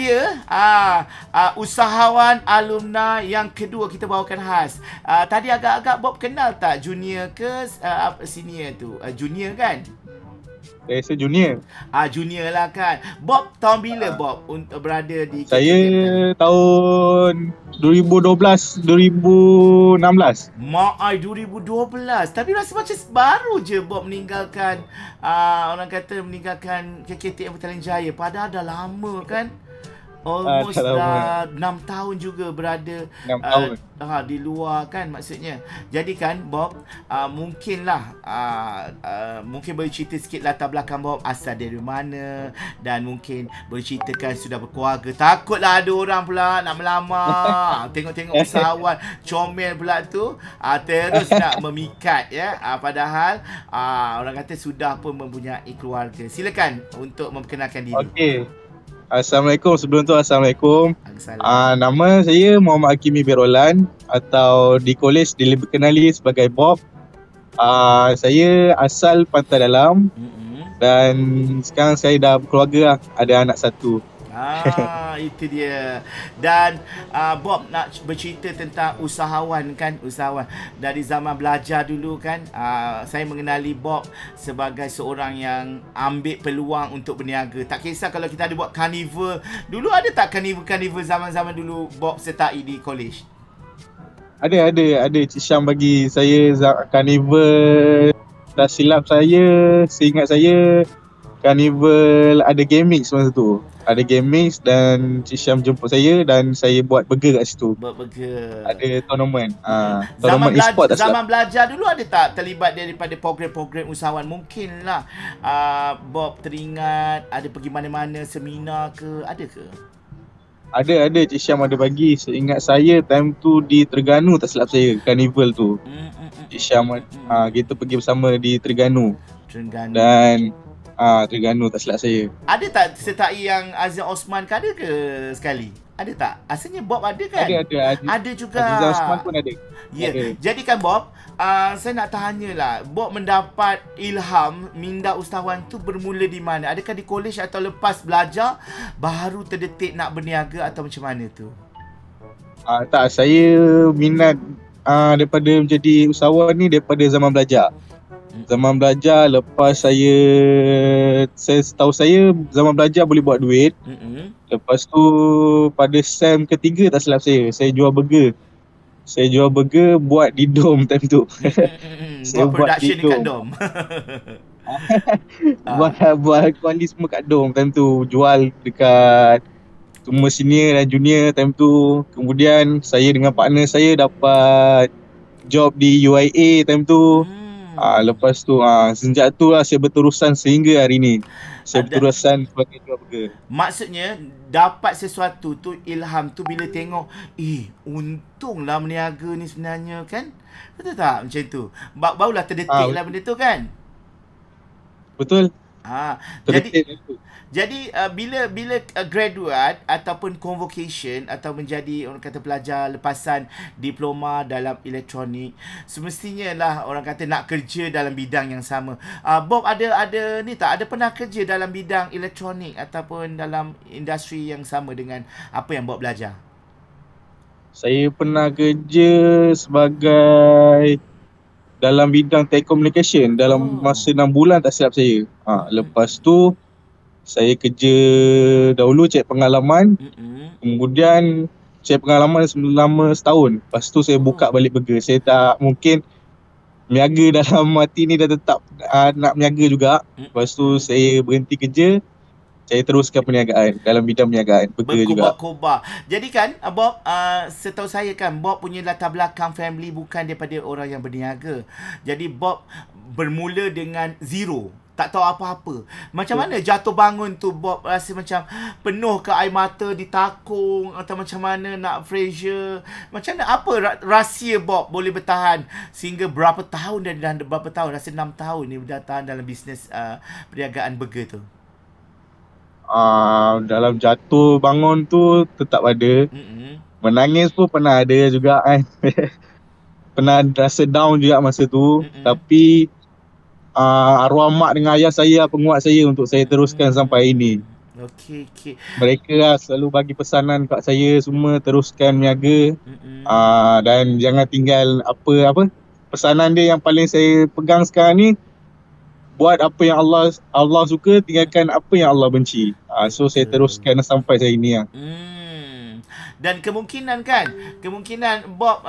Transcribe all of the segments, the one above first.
dia usahawan alumni yang kedua kita bawakan khas. Tadi agak-agak Bob kenal tak junior ke senior tu? Junior kan? Saya rasa junior. Junior lah kan. Bob tahun bila Bob berada di Saya tahun 2012, 2016. Mak ai 2012. Tapi rasa macam baru je Bob meninggalkan orang kata meninggalkan KKTM Petaling Jaya. Padahal dah lama kan. Almost dah 6 tahun juga berada 6 tahun. Di luar kan maksudnya. Jadi kan Bob mungkinlah mungkin boleh cerita sikit latar belakang Bob, asal dari mana, dan mungkin boleh ceritakan sudah berkeluarga. Takutlah ada orang pula nak melamar. Tengok-tengok usahawan comel pula tu terus nak memikat ya. Padahal orang kata sudah pun mempunyai keluarga. Silakan untuk memperkenalkan diri. Okey. Assalamualaikum. Sebelum tu Assalamualaikum. Nama saya Muhammad Hakimi Birolan atau di kolej dikenali sebagai Bob. Saya asal Pantai Dalam dan sekarang saya dah berkeluarga lah. Ada anak satu. Itu dia. Dan Bob nak bercerita tentang usahawan kan, usahawan dari zaman belajar dulu kan. Saya mengenali Bob sebagai seorang yang ambil peluang untuk berniaga. Tak kisah kalau kita ada buat carnival. Dulu ada tak carnival zaman-zaman dulu Bob sertai di college? Ada Cik Syam bagi saya carnival. Tak silap saya, seingat saya carnival ada game mix masa tu. Ada game mix dan Cik Syam jemput saya dan saya buat burger kat situ. Buat burger. Ada tournament. Tournament e-sport tak silap. Zaman belajar dulu ada tak terlibat daripada program-program usahawan? Mungkinlah Bob teringat ada pergi mana-mana seminar ke, ada ke? Ada Cik Syam ada bagi. Seingat saya time tu di Terengganu tak silap saya, carnival tu. Cik Syam kita pergi bersama di Terengganu. Dan Terengganu tak silap saya. Ada tak sertai yang Azizan Osman ke, ada ke sekali? Ada tak? Asalnya Bob ada kan? Ada juga. Azizan Osman pun ada. Ya. Jadi kan Bob, saya nak tanyalah, Bob mendapat ilham minda usahawan tu bermula di mana? Adakah di kolej atau lepas belajar baru terdetik nak berniaga atau macam mana tu? Tak, saya minat daripada menjadi usahawan ni daripada zaman belajar. Zaman belajar lepas saya setahu saya zaman belajar boleh buat duit. Lepas tu pada sem ketiga tak silap saya jual burger. Saya jual burger buat di dom time tu. Saya buat production dekat dom. buat kuali semua kat dom time tu. Jual dekat semua senior dan junior time tu. Kemudian saya dengan partner saya dapat job di UIA time tu. Lepas tu sejak tu lah saya berterusan sehingga hari ni. Saya berterusan sebagai jual burger. Maksudnya dapat sesuatu tu, ilham tu bila tengok, untunglah berniaga ni sebenarnya kan. Betul tak macam tu? Barulah terdetik lah benda tu kan. Betul. Jadi bila graduate ataupun convocation atau menjadi orang kata pelajar lepasan diploma dalam elektronik, semestinya lah orang kata nak kerja dalam bidang yang sama. Bob ada ni tak, ada pernah kerja dalam bidang elektronik ataupun dalam industri yang sama dengan apa yang Bob belajar? Saya pernah kerja sebagai dalam bidang telecommunication dalam masa 6 bulan tak silap saya. Lepas tu saya kerja dahulu cek pengalaman. Kemudian cek pengalaman selama setahun. Lepas tu saya buka balik burger. Saya tak mungkin meniaga dalam hati ni dah tetap nak meniaga juga. Lepas tu saya berhenti kerja. Saya teruskan perniagaan dalam bidang perniagaan burger juga. Berkobar-kobar. Jadi kan Bob, setahu saya kan Bob punya latar belakang family bukan daripada orang yang berniaga. Jadi Bob bermula dengan zero. Tak tahu apa-apa. Macam mana jatuh bangun tu Bob rasa macam penuh ke air mata ditakung atau macam mana nak Fraser? Macam mana, apa rahsia Bob boleh bertahan sehingga berapa tahun dan berapa tahun, rasa 6 tahun ni bertahan dalam bisnes perniagaan burger tu? Dalam jatuh bangun tu tetap ada. Menangis pun pernah ada juga kan. Pernah rasa down juga masa tu. Tapi arwah mak dengan ayah saya penguat saya untuk saya teruskan sampai ini. Okey, okey. Mereka lah selalu bagi pesanan kat saya semua, teruskan berniaga. Mm-mm. Dan jangan tinggal apa pesanan dia yang paling saya pegang sekarang ni, buat apa yang Allah suka, tinggalkan apa yang Allah benci. So saya Betul. teruskan sampai saya ni lah. Dan kemungkinan kan, kemungkinan Bob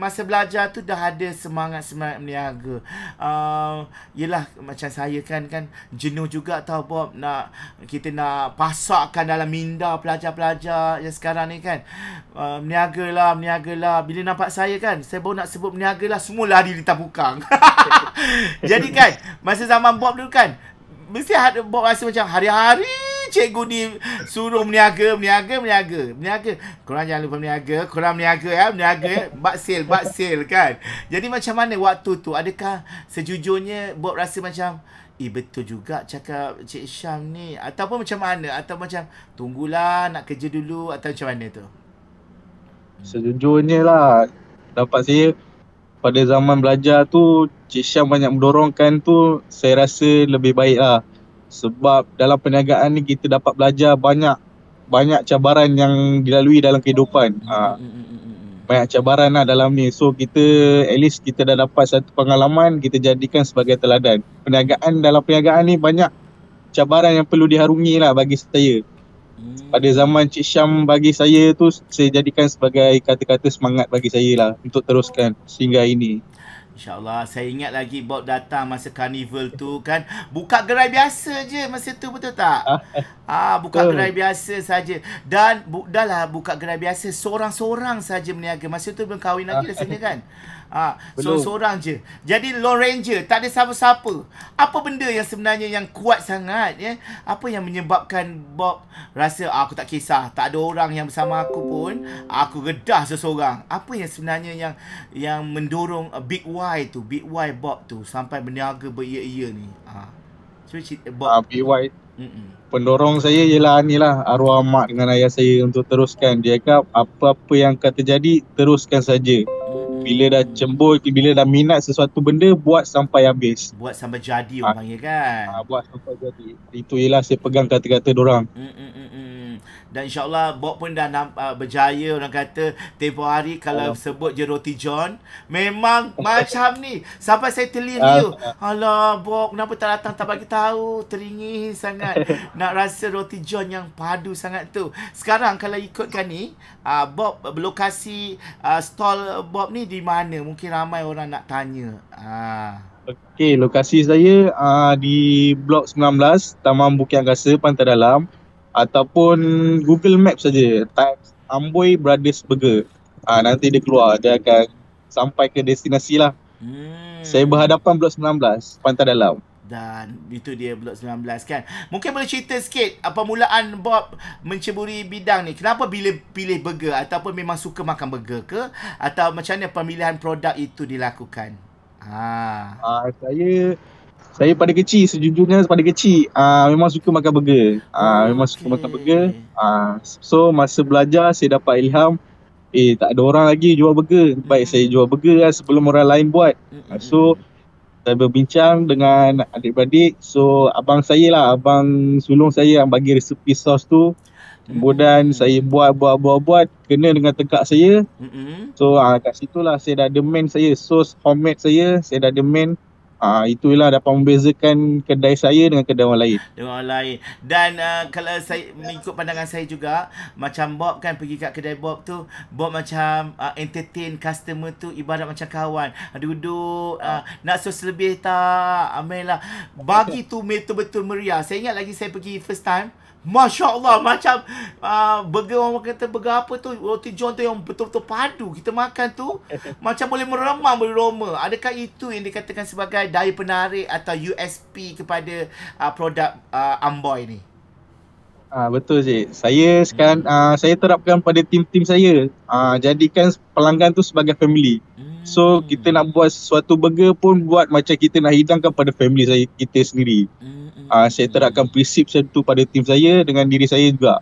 masa belajar tu dah ada semangat-semangat berniaga. Yelah macam saya kan jenuh juga tau Bob, kita nak pasakkan dalam minda pelajar-pelajar yang sekarang ni kan. Berniaga lah. Bila nampak saya kan, saya baru nak sebut berniaga lah, semua lari di tabukang. Jadi kan, masa zaman Bob dulu kan, mesti ada Bob rasa macam hari-hari cikgu ni suruh berniaga. Korang jangan lupa berniaga ya. Bak sale kan. Jadi macam mana waktu tu? Adakah sejujurnya Bob rasa macam betul juga cakap Cik Syam ni, ataupun macam mana? Atau macam tunggulah nak kerja dulu, atau macam mana tu? Sejujurnya lah, dapat saya pada zaman belajar tu, Cik Syam banyak mendorongkan tu, saya rasa lebih baik lah. Sebab dalam perniagaan ni kita dapat belajar banyak cabaran yang dilalui dalam kehidupan. Banyak cabaran lah dalam ni. So kita, at least kita dah dapat satu pengalaman, kita jadikan sebagai teladan. Dalam perniagaan ni banyak cabaran yang perlu diharungi lah bagi saya. Pada zaman Cik Syam bagi saya tu, saya jadikan sebagai kata-kata semangat bagi saya lah untuk teruskan sehingga ini. InsyaAllah. Saya ingat lagi Bob datang masa karnival tu kan, buka gerai biasa je masa tu, betul tak? Buka gerai biasa saja. Dan dah lah buka gerai biasa, seorang-seorang saja berniaga. Masa tu belum kahwin lagi rasanya kan. Seorang-seorang je. Jadi Lone Ranger, tak ada siapa-siapa. Apa benda yang sebenarnya yang kuat sangat ya? Apa yang menyebabkan Bob rasa aku tak kisah, tak ada orang yang bersama aku pun, aku gedah seseorang. Apa yang sebenarnya yang mendorong Big Y Bob tu sampai berniaga beria-ia ni? Bob. Big Y. Pendorong saya ialah arwah mak dengan ayah saya untuk teruskan. Dia kata apa-apa yang akan terjadi, teruskan saja. Bila dah cembur, bila dah minat sesuatu benda, buat sampai habis. Buat sampai jadi orang panggil kan. Buat sampai jadi. Itu ialah saya pegang kata-kata dorang. Dan insyaAllah Bob pun dah berjaya. Orang kata tempoh hari kalau sebut je Roti John, memang macam ni. Sampai saya terliru. Alah Bob, kenapa tak datang, tak bagi tahu. Teringin sangat nak rasa Roti John yang padu sangat tu. Sekarang kalau ikutkan ni, Bob berlokasi stall Bob ni di mana? Mungkin ramai orang nak tanya. Okey, lokasi saya di Blok 19, Taman Bukit Angkasa, Pantai Dalam. Ataupun Google Maps saja, type Amboy Brothers Burger. Nanti dia keluar, dia akan sampai ke destinasi lah. Saya berhadapan Blok 19, Pantai Dalam. Dan itu dia Blok 19 kan. Mungkin boleh cerita sikit permulaan Bob menceburi bidang ni. Kenapa pilih burger, ataupun memang suka makan burger ke, atau macam mana pemilihan produk itu dilakukan? Saya pada kecil, sejujurnya pada kecil memang suka makan burger. Memang suka makan burger. So masa belajar saya dapat ilham, tak ada orang lagi jual burger, baik saya jual burger lah sebelum orang lain buat. So saya berbincang dengan adik-beradik. So abang sulung saya yang bagi resepi sos tu. Kemudian saya buat, kena dengan tekak saya. So kat situlah saya dah demand saya, sos homemade saya dah demand. Itulah dapat membezakan kedai saya dengan kedai orang lain. Dan kalau saya mengikut pandangan saya juga, macam Bob kan pergi kat kedai Bob tu, Bob macam entertain customer tu ibarat macam kawan. Duduk, nak sos lebih tak? Amailah. Bagi tu betul-betul meriah. Saya ingat lagi saya pergi first time, Masya Allah, macam burger, orang kata burger apa tu, Roti John tu yang betul-betul padu. Kita makan tu macam boleh meremang, boleh roma. Adakah itu yang dikatakan sebagai daya penarik atau USP kepada produk Amboy ni? Betul cik. Saya sekarang saya terapkan pada tim-tim saya. Jadikan pelanggan tu sebagai family. So kita nak buat sesuatu burger pun buat macam kita nak hidangkan pada family kita sendiri. Saya terapkan prinsip tu pada tim saya dengan diri saya juga.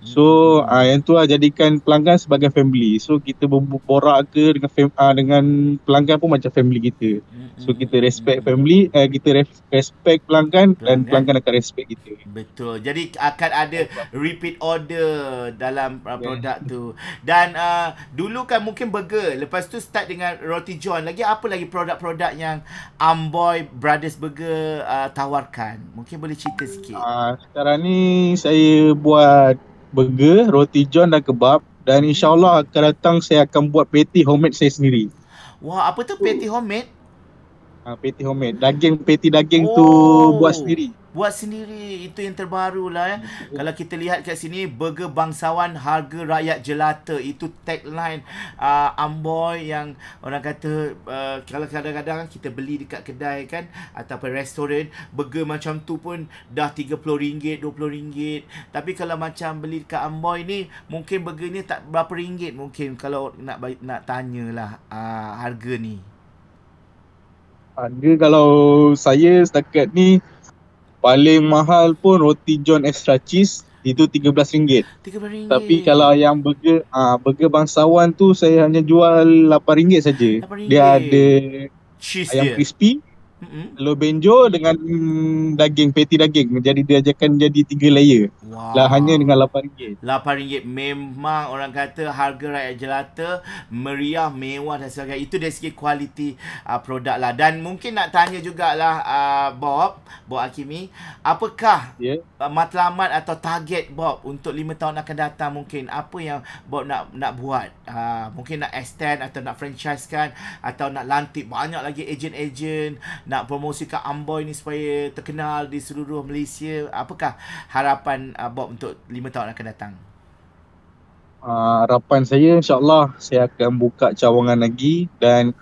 So yang tu lah jadikan pelanggan sebagai family. So kita berborak ke dengan pelanggan pun macam family kita. So kita respect family, kita respect pelanggan dan pelanggan akan respect kita. Betul. Jadi akan ada repeat order dalam produk tu. Dan dulu kan mungkin burger, lepas tu start dengan roti john. Lagi apa lagi produk-produk yang Amboy Brothers Burger tawarkan? Mungkin boleh cerita sikit. Sekarang ni saya buat burger, roti john dan kebab, dan insyaAllah akan datang saya akan buat patty homemade saya sendiri. Wah, apa tu patty homemade? Patty homemade. Patty daging tu buat sendiri. Buat sendiri. Itu yang terbaru lah. Kalau kita lihat kat sini, burger bangsawan, harga rakyat jelata. Itu tagline Amboy yang orang kata kalau kadang-kadang kita beli dekat kedai kan, ataupun restoran, burger macam tu pun dah RM30, RM20. Tapi kalau macam beli dekat Amboy ni, mungkin burger ni tak berapa ringgit mungkin kalau nak tanyalah harga ni. Harga kalau saya setakat ni paling mahal pun roti john extra cheese itu RM13. RM13. Tapi kalau yang burger bangsawan tu saya hanya jual RM8 saja. Dia ada cheese ayam crispy, telur benjo dengan daging, patty daging. Jadi dia akan jadi 3 layer. Lah hanya dengan RM8. RM8 memang orang kata harga rakyat jelata, meriah, mewah dan sebagainya. Itu dari segi kualiti produk lah. Dan mungkin nak tanya jugalah Bob Hakimi, apakah matlamat atau target Bob untuk 5 tahun akan datang? Mungkin apa yang Bob nak buat? Mungkin nak extend atau nak franchise-kan, atau nak lantik banyak lagi ejen-ejen, nak promosikan Amboy ni supaya terkenal di seluruh Malaysia. Apakah harapan Bob untuk 5 tahun akan datang? Harapan saya insyaAllah saya akan buka cawangan lagi dan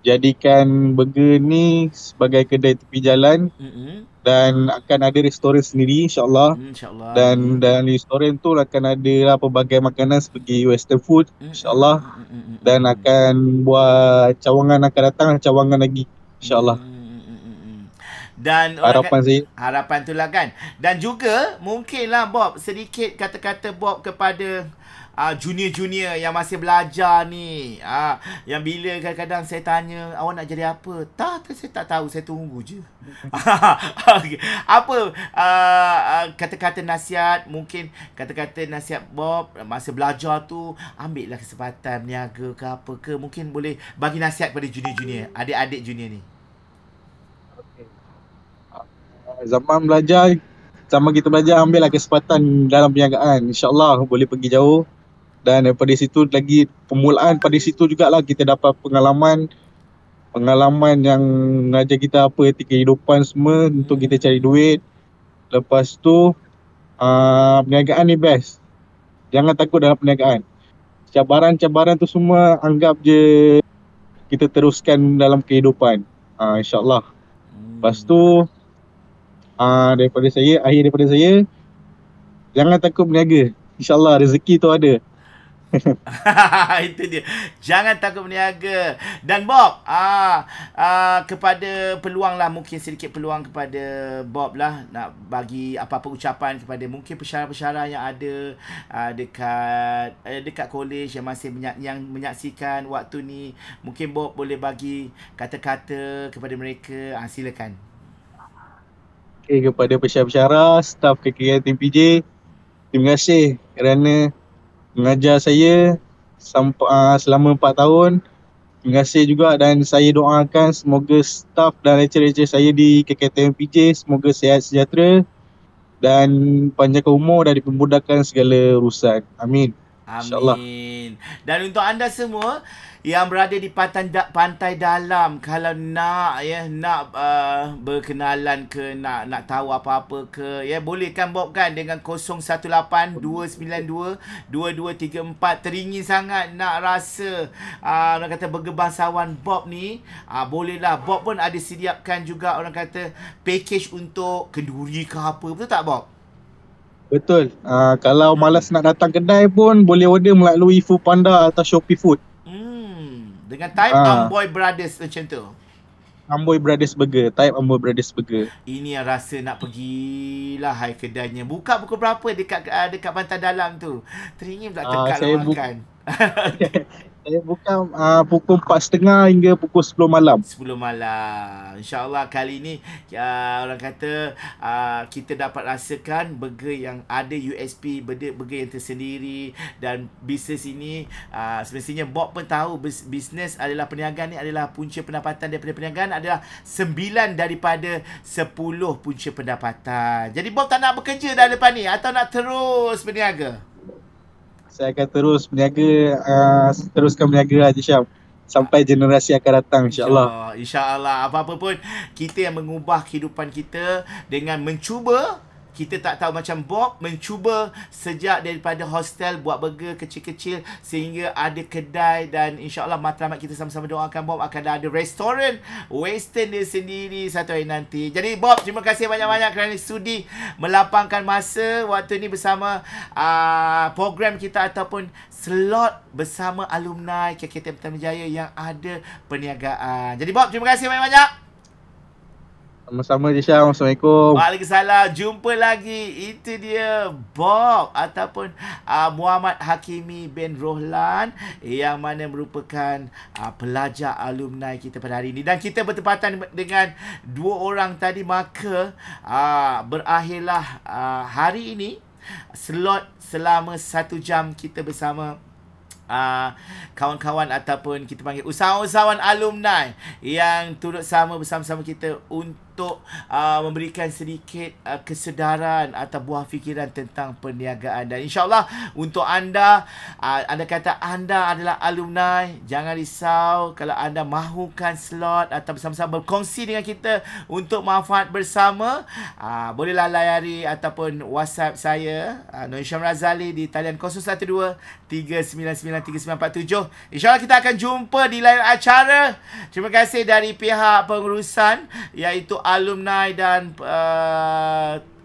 jadikan burger ni sebagai kedai tepi jalan. Dan akan ada restoran sendiri insyaAllah. Dan restoran tu akan ada lah pelbagai makanan seperti western food insyaAllah. Dan akan buat cawangan akan datang cawangan lagi insyaAllah. Dan harapan tu lah kan. Dan juga mungkinlah Bob sedikit kata-kata Bob kepada junior-junior yang masih belajar ni, yang bila kadang-kadang saya tanya, awak nak jadi apa? Saya tak tahu, saya tunggu je. Apa kata-kata nasihat, mungkin kata-kata nasihat Bob masa belajar tu, ambil lah kesempatan berniaga ke apa ke, mungkin boleh bagi nasihat kepada junior-junior, adik-adik junior ni. Zaman belajar, sama kita belajar, ambillah kesempatan dalam perniagaan. InsyaAllah boleh pergi jauh. Dan daripada situ lagi, permulaan pada situ jugalah kita dapat pengalaman yang mengajar kita apa erti kehidupan semua untuk kita cari duit. Lepas tu, perniagaan ni best. Jangan takut dalam perniagaan. Cabaran-cabaran tu semua anggap je kita teruskan dalam kehidupan. InsyaAllah. Lepas tu, akhir daripada saya, jangan takut berniaga. InsyaAllah rezeki tu ada. Itu dia. Jangan takut berniaga. Dan Bob, kepada peluang lah, mungkin sedikit peluang kepada Bob lah, nak bagi apa-apa ucapan kepada mungkin pensyarah-pensyarah yang ada dekat college yang masih menyaksikan waktu ni. Mungkin Bob boleh bagi kata-kata kepada mereka. Silakan. Kepada pensyarah-pensyarah, staf KKN TMPJ, terima kasih kerana mengajar saya selama 4 tahun. Terima kasih juga dan saya doakan semoga staf dan lecturer-lecturer saya di KKN TMPJ semoga sihat sejahtera dan panjang umur dan dipermudahkan segala urusan. Amin. Amin. Dan untuk anda semua yang berada di pantai dalam, kalau nak berkenalan ke, nak tahu apa-apa ke, boleh kan Bob kan dengan 018-292-2234. Teringin sangat nak rasa orang kata burger bangsawan Bob ni, bolehlah. Bob pun ada sediakan juga orang kata package untuk kenduri ke apa, betul tak Bob? Betul. Kalau malas nak datang kedai pun boleh order melalui Foodpanda atau Shopee Food. Dengan type Amboy Brothers macam tu. Amboy Brothers Burger. Type Amboy Brothers Burger. Ini yang rasa nak pergilah hai kedainya. Buka pukul berapa dekat Pantai Dalam tu? Teringin pula tekak Saya nak makan. Saya buka pukul 4.30 hingga pukul 10 malam. 10 malam. InsyaAllah kali ni orang kata kita dapat rasakan burger yang ada USP, burger yang tersendiri. Dan bisnes ini semestinya Bob pun tahu bisnes adalah perniagaan ni adalah punca pendapatan daripada perniagaan adalah 9 daripada 10 punca pendapatan. Jadi Bob tak nak bekerja dah lepas ni atau nak terus berniaga? Saya akan terus berniaga, teruskan berniaga Haji Syam sampai generasi akan datang, insyaAllah. InsyaAllah. Apa-apa pun kita yang mengubah kehidupan kita dengan mencuba. Kita tak tahu macam Bob mencuba sejak daripada hostel buat burger kecil-kecil sehingga ada kedai, dan insyaAllah matlamat kita sama-sama doakan Bob akan ada restoran western dia sendiri satu hari nanti. Jadi Bob, terima kasih banyak-banyak kerana sudi melapangkan masa waktu ni bersama program kita ataupun slot bersama alumni KKTM Putrajaya yang ada perniagaan. Jadi Bob, terima kasih banyak-banyak. Sama-sama je Syam. Assalamualaikum. Waalaikumsalam. Jumpa lagi. Itu dia Bob ataupun Muhammad Hakimi bin Rohlan yang mana merupakan pelajar alumni kita pada hari ini. Dan kita bertepatan dengan dua orang tadi, maka berakhirlah hari ini slot selama 1 jam kita bersama kawan-kawan ataupun kita panggil usahawan alumni yang turut sama bersama-sama kita untuk memberikan sedikit kesedaran atau buah fikiran tentang perniagaan. Dan insyaAllah untuk anda kata anda adalah alumni, jangan risau kalau anda mahukan slot atau bersama-sama berkongsi dengan kita untuk manfaat bersama. Bolehlah layari ataupun WhatsApp saya Nur Hisham Razali di talian 012-399-3947. InsyaAllah kita akan jumpa di lain acara. Terima kasih dari pihak pengurusan iaitu alumni dan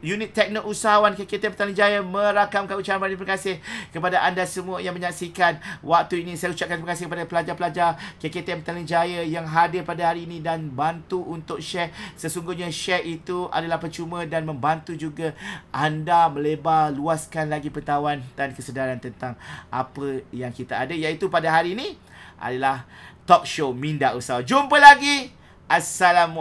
unit teknik usahawan KKTM Putrajaya merakamkan ucapan terima kasih kepada anda semua yang menyaksikan waktu ini. Saya ucapkan terima kasih kepada pelajar-pelajar KKTM Putrajaya yang hadir pada hari ini dan bantu untuk share. Sesungguhnya share itu adalah percuma dan membantu juga anda melebar luaskan lagi pengetahuan dan kesedaran tentang apa yang kita ada, iaitu pada hari ini adalah talk show Minda Usaha. Jumpa lagi. Assalamualaikum.